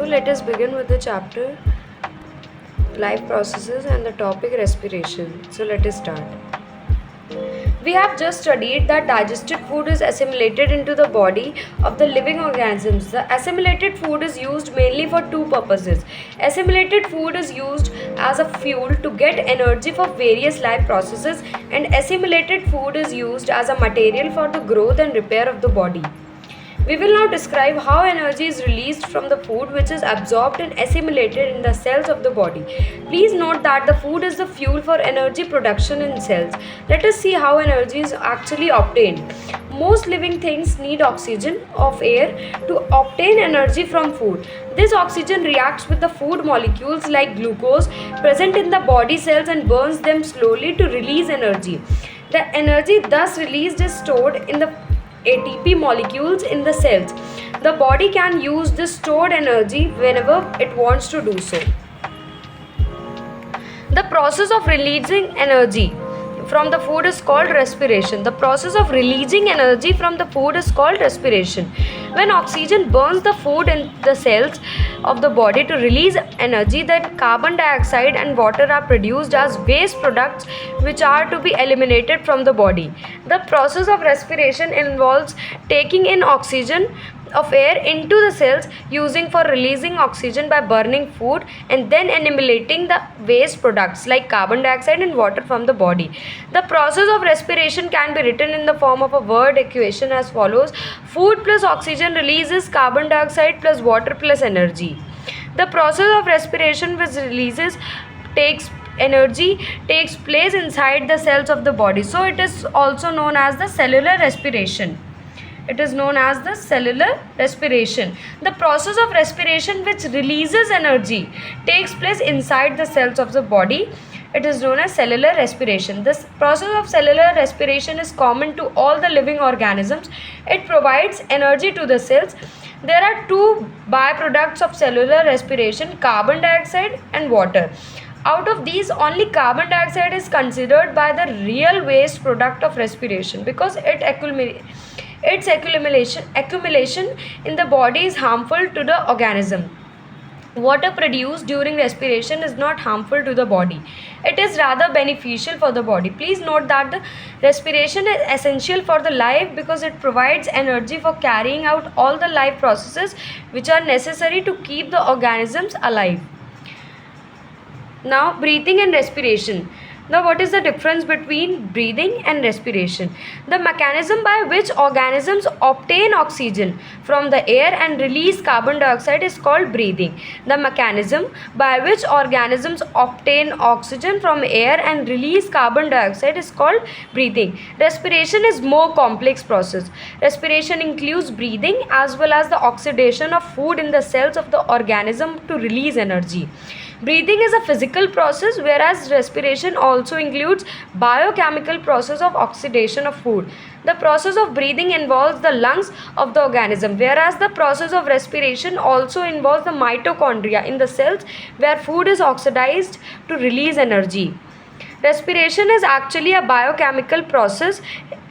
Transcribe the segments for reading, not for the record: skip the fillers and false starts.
let us begin with the chapter life processes and the topic respiration. So let us start. We have just studied that digested food is assimilated into the body of the living organisms. The assimilated food is used mainly for two purposes. Assimilated food is used as a fuel to get energy for various life processes, and assimilated food is used as a material for the growth and repair of the body. We will now describe how energy is released from the food which is absorbed and assimilated in the cells of the body. Please note that the food is the fuel for energy production in cells. Let us see how energy is actually obtained. Most living things need oxygen of air to obtain energy from food. This oxygen reacts with the food molecules like glucose present in the body cells and burns them slowly to release energy. The energy thus released is stored in the ATP molecules in the cells. The body can use this stored energy whenever it wants to do so. The process of releasing energy from the food is called respiration. The process of releasing energy from the food is called respiration. When oxygen burns the food in the cells of the body to release energy, then carbon dioxide and water are produced as waste products which are to be eliminated from the body. The process of respiration involves taking in oxygen of air into the cells using for releasing oxygen by burning food and then eliminating the waste products like carbon dioxide and water from the body. The process of respiration can be written in the form of a word equation as follows: food plus oxygen releases carbon dioxide plus water plus energy. The process of respiration which releases takes place inside the cells of the body, so it is also known as the cellular respiration. It is known as the cellular respiration. The process of respiration which releases energy takes place inside the cells of the body. It is known as cellular respiration. This process of cellular respiration is common to all the living organisms. It provides energy to the cells. There are two byproducts of cellular respiration: carbon dioxide and water. Out of these, only carbon dioxide is considered by the real waste product of respiration because its accumulation in the body is harmful to the organism. Water produced during respiration is not harmful to the body. It is rather beneficial for the body. Please note that the respiration is essential for the life because it provides energy for carrying out all the life processes which are necessary to keep the organisms alive. Now, breathing and respiration. Now, what is the difference between breathing and respiration? The mechanism by which organisms obtain oxygen from the air and release carbon dioxide is called breathing. The mechanism by which organisms obtain oxygen from air and release carbon dioxide is called breathing. Respiration is more complex process. Respiration includes breathing as well as the oxidation of food in the cells of the organism to release energy. Breathing is a physical process, whereas respiration also includes biochemical process of oxidation of food. The process of breathing involves the lungs of the organism, whereas the process of respiration also involves the mitochondria in the cells where food is oxidized to release energy. Respiration is actually a biochemical process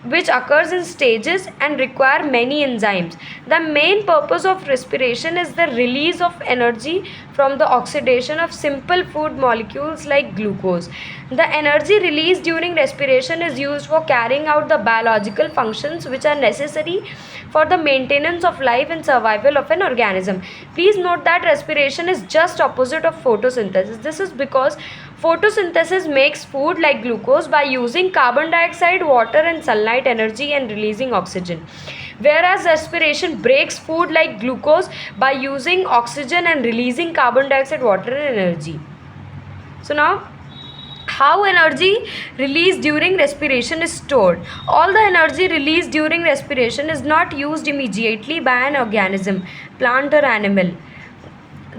which occurs in stages and require many enzymes. The main purpose of respiration is the release of energy from the oxidation of simple food molecules like glucose. The energy released during respiration is used for carrying out the biological functions which are necessary for the maintenance of life and survival of an organism. Please note that respiration is just opposite of photosynthesis. This is because photosynthesis makes food like glucose by using carbon dioxide, water and sunlight energy and releasing oxygen. Whereas respiration breaks food like glucose by using oxygen and releasing carbon dioxide, water and energy. So now, how energy released during respiration is stored. All the energy released during respiration is not used immediately by an organism, plant or animal.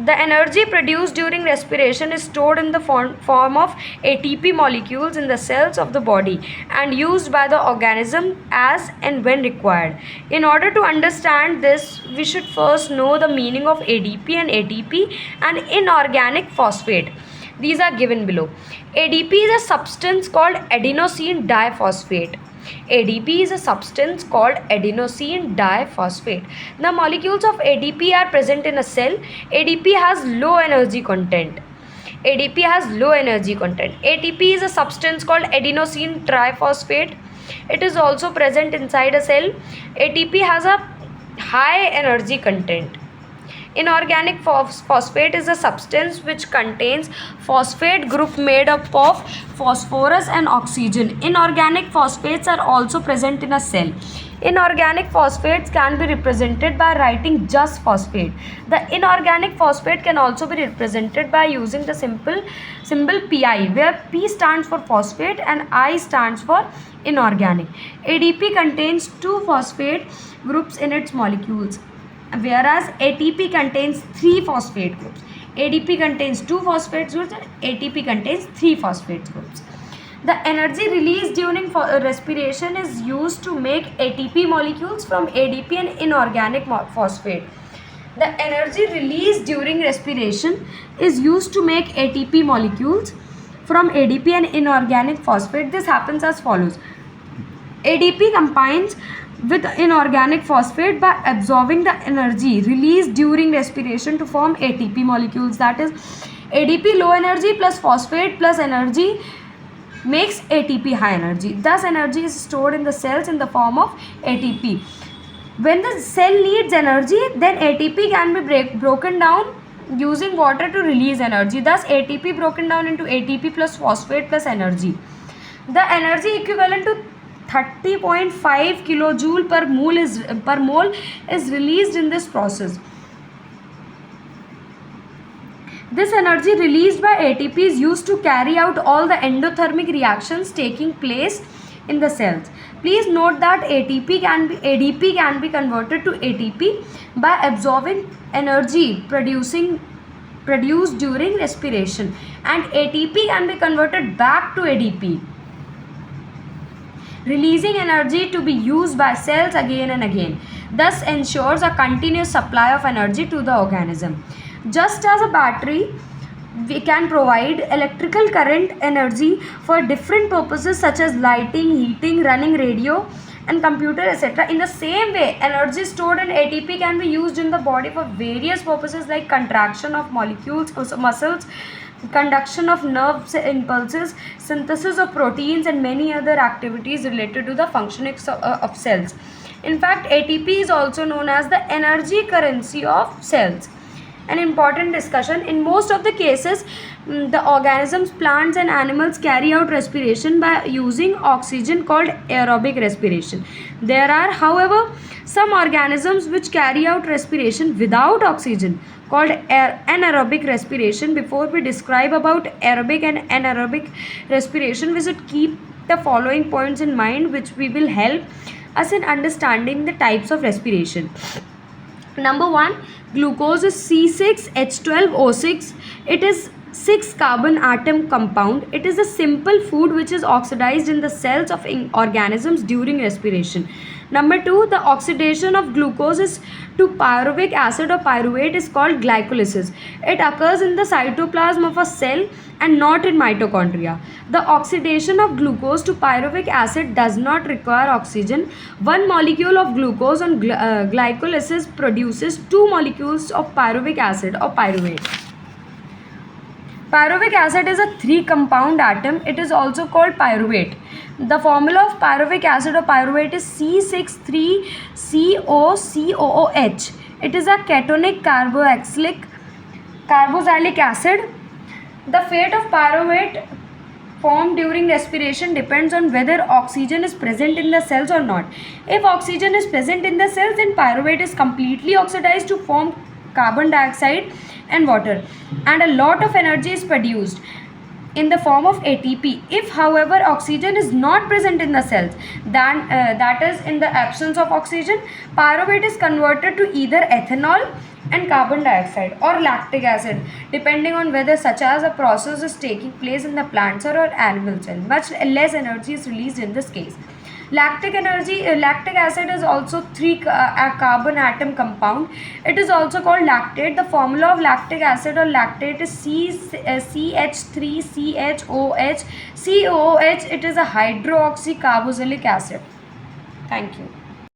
The energy produced during respiration is stored in the form of ATP molecules in the cells of the body and used by the organism as and when required. In order to understand this, we should first know the meaning of ADP and ATP and inorganic phosphate. These are given below. ADP is a substance called adenosine diphosphate. ADP is a substance called adenosine diphosphate. The molecules of ADP are present in a cell. ADP has low energy content. ADP has low energy content. ATP is a substance called adenosine triphosphate. It is also present inside a cell. ATP has a high energy content. Inorganic phosphate is a substance which contains phosphate group made up of phosphorus and oxygen. Inorganic phosphates are also present in a cell. Inorganic phosphates can be represented by writing just phosphate. The inorganic phosphate can also be represented by using the simple symbol Pi, where P stands for phosphate and I stands for inorganic. ADP contains two phosphate groups in its molecules, whereas ATP contains 3 phosphate groups. ADP contains 2 phosphate groups and ATP contains 3 phosphate groups. The energy released during respiration is used to make ATP molecules from ADP and inorganic phosphate. The energy released during respiration is used to make ATP molecules from ADP and inorganic phosphate. This happens as follows. ADP combines with inorganic phosphate by absorbing the energy released during respiration to form ATP molecules. That is, ADP low energy plus phosphate plus energy makes ATP high energy. Thus, energy is stored in the cells in the form of ATP. When the cell needs energy, then ATP can be broken down using water to release energy. Thus, ATP broken down into ATP plus phosphate plus energy. The energy equivalent to 30.5 kilojoule per mole is released in this process. This energy released by ATP is used to carry out all the endothermic reactions taking place in the cells. Please note that ADP can be converted to ATP by absorbing energy produced during respiration, and ATP can be converted back to ADP, releasing energy to be used by cells again and again. Thus ensures a continuous supply of energy to the organism. Just as a battery, we can provide electrical current energy for different purposes such as lighting, heating, running radio and computer, etc. In the same way, energy stored in ATP can be used in the body for various purposes like contraction of molecules, muscles, conduction of nerve impulses, synthesis of proteins and many other activities related to the functioning of cells. In fact, ATP is also known as the energy currency of cells. An important discussion: in most of the cases, the organisms, plants and animals carry out respiration by using oxygen called aerobic respiration. There are, however, some organisms which carry out respiration without oxygen called anaerobic respiration. Before we describe about aerobic and anaerobic respiration, we should keep the following points in mind which will help us in understanding the types of respiration. Number 1, glucose is C6H12O6. It is 6 carbon atom compound. It is a simple food which is oxidized in the cells of organisms during respiration. Number 2, the oxidation of glucose is to pyruvic acid or pyruvate is called glycolysis. It occurs in the cytoplasm of a cell and not in mitochondria. The oxidation of glucose to pyruvic acid does not require oxygen. One molecule of glucose on glycolysis produces 2 molecules of pyruvic acid or pyruvate. Pyruvic acid is a 3 compound atom. It is also called pyruvate. The formula of pyruvic acid or pyruvate is C6,3COCOOH. It is a ketonic carboxylic acid. The fate of pyruvate formed during respiration depends on whether oxygen is present in the cells or not. If oxygen is present in the cells, then pyruvate is completely oxidized to form carbon dioxide and water, and a lot of energy is produced in the form of ATP. If, however, oxygen is not present in the cells, then that is in the absence of oxygen, pyruvate is converted to either ethanol and carbon dioxide or lactic acid, depending on whether such as a process is taking place in the plants or animal cell. Much less energy is released in this case. Lactic acid is also a carbon atom compound. It is also called lactate. The formula of lactic acid or lactate is CH3CHOH COOH. It is a hydroxycarboxylic acid. Thank you.